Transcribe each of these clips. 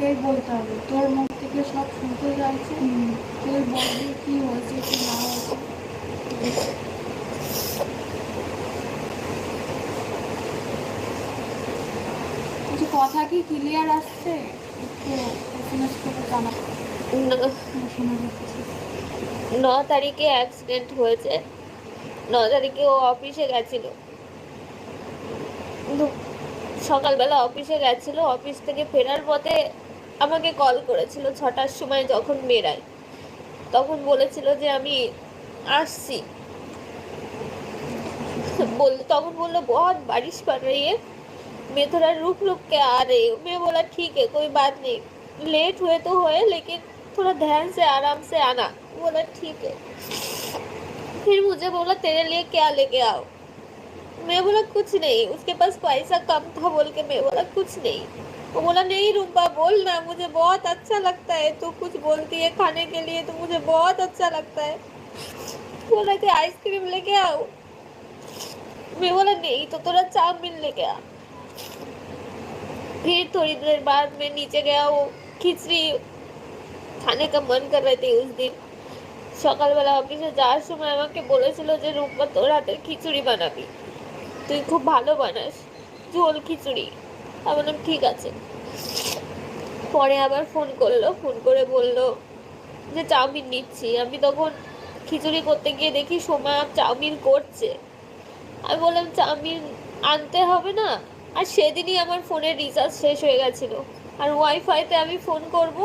তোকেই বলতে হবে, তোর মুখ থেকে সব শুনতে চাইছে। তুই বলবি কি হয়েছে কি না হয়েছে। কিছু কথা কি ক্লিয়ার আসছে? একটু এসএমএস করে জানা। 9 তারিখে অ্যাক্সিডেন্ট হয়েছে। 9 তারিখে ও অফিসে গেছিল, সকালবেলা অফিসে গেছিল। অফিস থেকে ফেরার পথে আমাকে কল করেছিল 6টার সময়। যখন বেরায় তখন বলেছিল যে আমি আসছি। तখন बोला बहुत बारिश पड़ रही है, मैं थोड़ा रुक रुक के आ रही हूँ। मैं बोला ठीक है कोई बात नहीं, लेट हुए तो हुए लेकिन थोड़ा ध्यान से आराम से आना। बोला ठीक है। फिर मुझे बोला तेरे लिए क्या लेके आओ। मैं बोला कुछ नहीं, उसके पास पैसा कम था बोल के मैं बोला कुछ नहीं। वो बोला नहीं रूपा बोल ना, मुझे बहुत अच्छा लगता है तू कुछ बोलती है खाने के लिए, तो मुझे बहुत अच्छा लगता है। बोला कि आइसक्रीम लेके आओ। मैं बोला नहीं तो थोड़ा चाउमीन लेके आ। फिर थोड़ी देर बाद मैं नीचे गया, वो खिचड़ी खाने का मन कर रहे थे उस दिन। সকালবেলা অফিসে যাওয়ার সময় আমাকে বলেছিল যে রূপা তোর হাতের খিচুড়ি বানাবি, তুই খুব ভালো বানাস ঝোল খিচুড়ি। আমি বললাম ঠিক আছে। পরে আবার ফোন করলো, ফোন করে বললো যে চাউমিন নিচ্ছি। আমি তখন খিচুড়ি করতে গিয়ে দেখি সোমা চাউমিন করছে। আমি বললাম চাউমিন আনতে হবে না। আর সেদিনই আমার ফোনের রিচার্জ শেষ হয়ে গেছিলো, আর ওয়াইফাইতে আমি ফোন করব,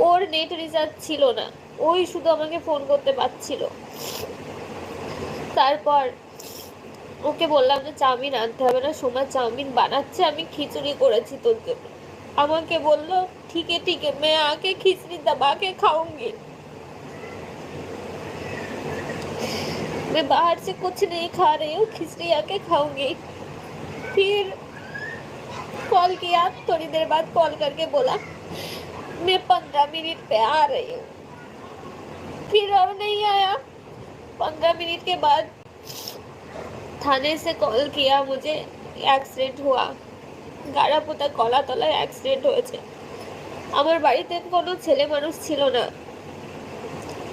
ওর নেট রিচার্জ ছিল না, ওই শুধু আমাকে ফোন করতে পারছিল। তারপর ওকে বললাম যে চাউমিন আনতে হবে না, সোমা চাউমিন বানাচ্ছে, আমি খিচুড়ি করেছি তোর জন্য। আমাকে বললো ठीक है मैं आके खिचड़ी दबा के खाऊंगी, मैं बाहर से कुछ नहीं खा रही हूँ, खिचड़ी आके खाऊंगी। फिर कॉल किया, थोड़ी देर बाद कॉल करके बोला मैं 15 मिनट पे आ रही हूँ। फिर अब नहीं आया। 15 मिनट के बाद थाने से कॉल किया मुझे, एक्सीडेंट हुआ, গাড়াপোতা কলাতলায় অ্যাক্সিডেন্ট হয়েছে। আমার বাড়িতে কোনো ছেলে মানুষ ছিল না।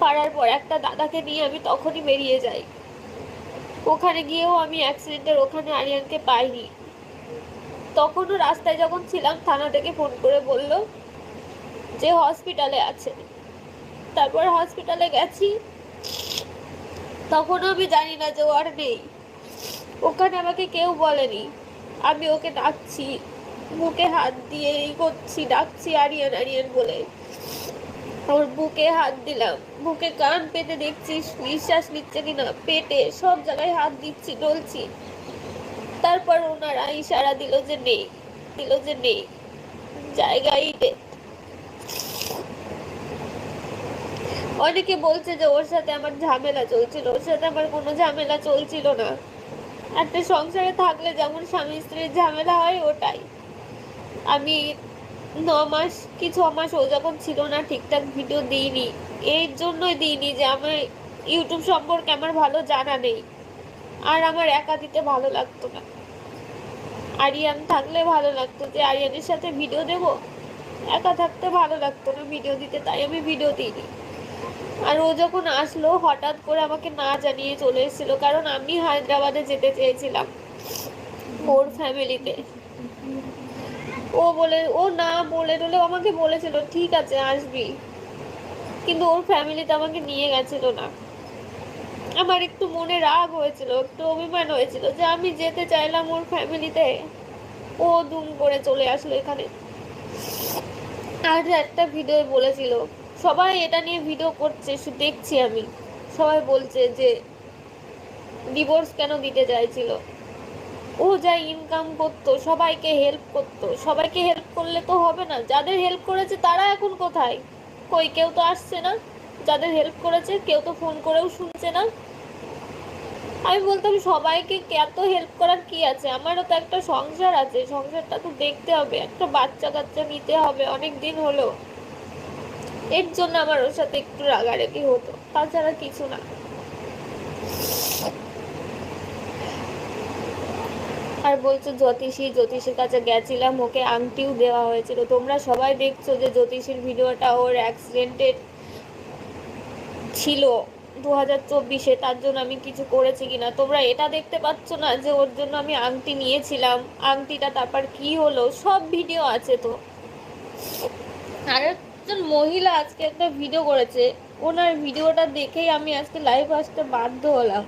পাড়ার পর একটা দাদাকে নিয়ে আমি তখনই বেরিয়ে যাই। ওখানে গিয়েও আমি অ্যাক্সিডেন্টের ওখানে আরিয়ানকে পাইনি। তখনও রাস্তায় যখন ছিলাম থানা থেকে ফোন করে বলল যে হসপিটালে আছে। তারপর হসপিটালে গেছি, তখনও আমি জানি না যে ও আর নেই। ওখানে আমাকে কেউ বলেনি। আমি ওকে ডাকছি, বুকে হাত দিয়ে এই করছি, ডাকছি আরিয়ান আরিয়ান বলে। ওর বুকে হাত দিলাম, বুকে কান পেতে দেখছি নিঃশ্বাস নিচ্ছে কিনা, পেটে সব জায়গায় হাত দিচ্ছি, ডলছি। তারপর ওনারা ইশারা দিল যে নেই, জায়গায় ডেথ। অনেকে বলছে যে ওর সাথে আমার ঝামেলা চলছিল, ওর সাথে আমার কোনো ঝামেলা চলছিল না। একটা সংসারে থাকলে যেমন স্বামী স্ত্রীর ঝামেলা হয় ওটাই। আমি 9 মাস কি 6 মাস ও যখন ছিল না ঠিকঠাক ভিডিও দিইনি, এর জন্যই দিইনি যে আমার ইউটিউব সম্পর্কে আমার ভালো জানা নেই, আর আমার একা দিতে ভালো লাগতো না। আরিয়ান থাকলে ভালো লাগতো, যে আরিয়ানের সাথে ভিডিও দেব, একা থাকতে ভালো লাগতো না ভিডিও দিতে, তাই আমি ভিডিও দিইনি। আর ও যখন আসলো হঠাৎ করে আমাকে না জানিয়ে চলে এসেছিল, কারণ আমি হায়দ্রাবাদে যেতে চেয়েছিলাম ওর ফ্যামিলিতে। ও না বলে টলে আমাকে বলেছিল ঠিক আছে আসবি, কিন্তু ওর ফ্যামিলিতে আমাকে নিয়ে গেছিল না। আমার একটু মনে রাগ হয়েছিল, একটু অভিমান হয়েছিল যে আমি যেতে চাইলাম ওর ফ্যামিলিতে, ও দুম করে চলে আসলো এখানে। আর একটা ভিডিও বলেছিল, সবাই এটা নিয়ে ভিডিও করছে, দেখছি আমি সবাই বলছে যে ডিভোর্স কেন দিতে চাইছিল। ও যা ইনকাম করতো, সবাইকে হেল্প করতো, সবাইকে হেল্প করলে তো হবে না। যাদের হেল্প করেছে তারা এখন কোথায়? কই কেউ তো আসছে না। যাদের হেল্প করেছে কেউ তো ফোন করেও শুনছে না। আমি বলতাম সবাইকে এত হেল্প করার কি আছে, আমারও তো একটা সংসার আছে, সংসারটা তো দেখতে হবে, একটা বাচ্চা কাচ্চা নিতে হবে, অনেক দিন হলো। এর জন্য আমার ওর সাথে একটু রাগারাগি হতো, তাছাড়া কিছু না। আর আবার বলছো জ্যোতিষীর কাছে গেছিলাম, ওকে আংটিও দেওয়া হয়েছিল। তোমরা সবাই দেখছো যে জ্যোতিষীর ভিডিওটা ওর অ্যাক্সিডেন্টেড ছিল 2024-এ, তার জন্য আমি কিছু করেছি কিনা। তোমরা এটা দেখতে পাচ্ছ না যে ওর জন্য আমি আংটি নিয়েছিলাম, আংটিটা তারপর কি হলো, সব ভিডিও আছে। তো আর একজন মহিলা আজকে একটা ভিডিও করেছে, ওনার ভিডিওটা দেখেই আমি আজকে লাইভ আসতে বাধ্য হলাম।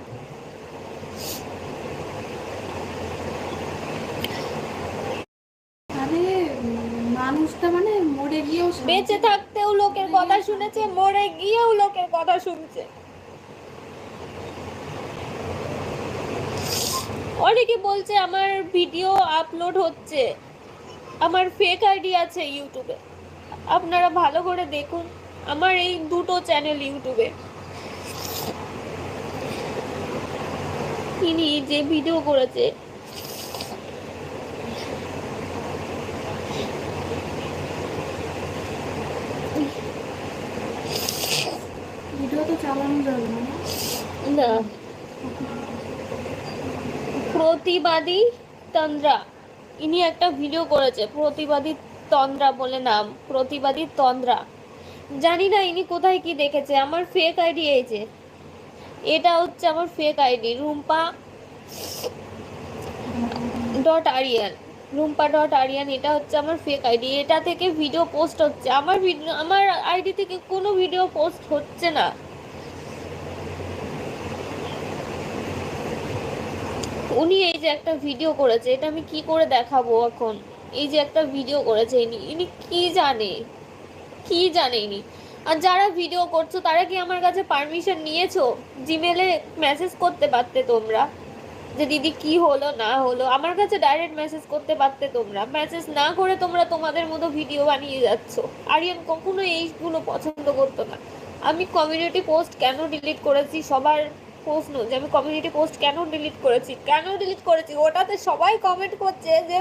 মানে মানুষটা মানে মরে গিয়েও বেঁচে থাকতেও লোকের কথা শুনেছে, মরে গিয়েও লোকের কথা শুনছে। অনেকে বলছে আমার ভিডিও আপলোড হচ্ছে, আমার ফেক আইডি আছে ইউটিউবে। আপনারা ভালো করে দেখুন, আমার এই দুটো চ্যানেল ইউটিউবে। ইনি যে ভিডিও করেছে, ভিডিও তো চালানো যাবে না। না, প্রতিবাদী তন্দ্রা, ইনি একটা ভিডিও করেছে, প্রতিবাদী তন্দ্রা বলে নাম, প্রতিবাদী তন্দ্রা। জানি না ইনি কোথায় কি দেখেছে। আমার ফেক আইডি এই যে, এটা হচ্ছে আমার ফেক আইডি, রুম্পা.আরিয়ান, এটা হচ্ছে আমার ফেক আইডি। এটা থেকে ভিডিও পোস্ট হচ্ছে, আমার আইডি থেকে কোনো ভিডিও পোস্ট হচ্ছে না। উনি এই যে একটা ভিডিও করেছে, এটা আমি কি করে দেখাবো এখন। এই যে একটা ভিডিও করেছে, ইনি কি জানে ইনি। আর যারা ভিডিও করছো তারা কি আমার কাছে পারমিশন নিয়েছো? জিমেলে মেসেজ করতে পারতে তোমরা যে দিদি কি হলো না হলো, আমার কাছে ডাইরেক্ট মেসেজ করতে পারতে। তোমরা মেসেজ না করে তোমরা তোমাদের মতো ভিডিও বানিয়ে যাচ্ছ। আরিয়ান কখনো এইগুলো পছন্দ করতো না। আমি কমিউনিটি পোস্ট কেন ডিলিট করেছি, সবার প্রশ্ন যে আমি কমিউনিটি পোস্ট কেন ডিলিট করেছি, ওটাতে সবাই কমেন্ট করছে যে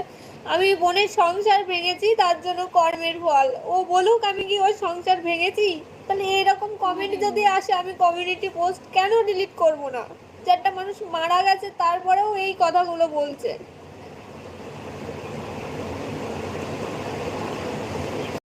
আমি বোনের সংসার ভেঙেছি, তার জন্য কর্মের ফল। ও বলুক আমি কি ওর সংসার ভেঙেছি? তাহলে এরকম কমেন্ট যদি আসে, আমি কমিউনিটি পোস্ট কেন ডিলিট করব না? যে একটা মানুষ মারা গেছে তারপরেও এই কথাগুলো বলছে।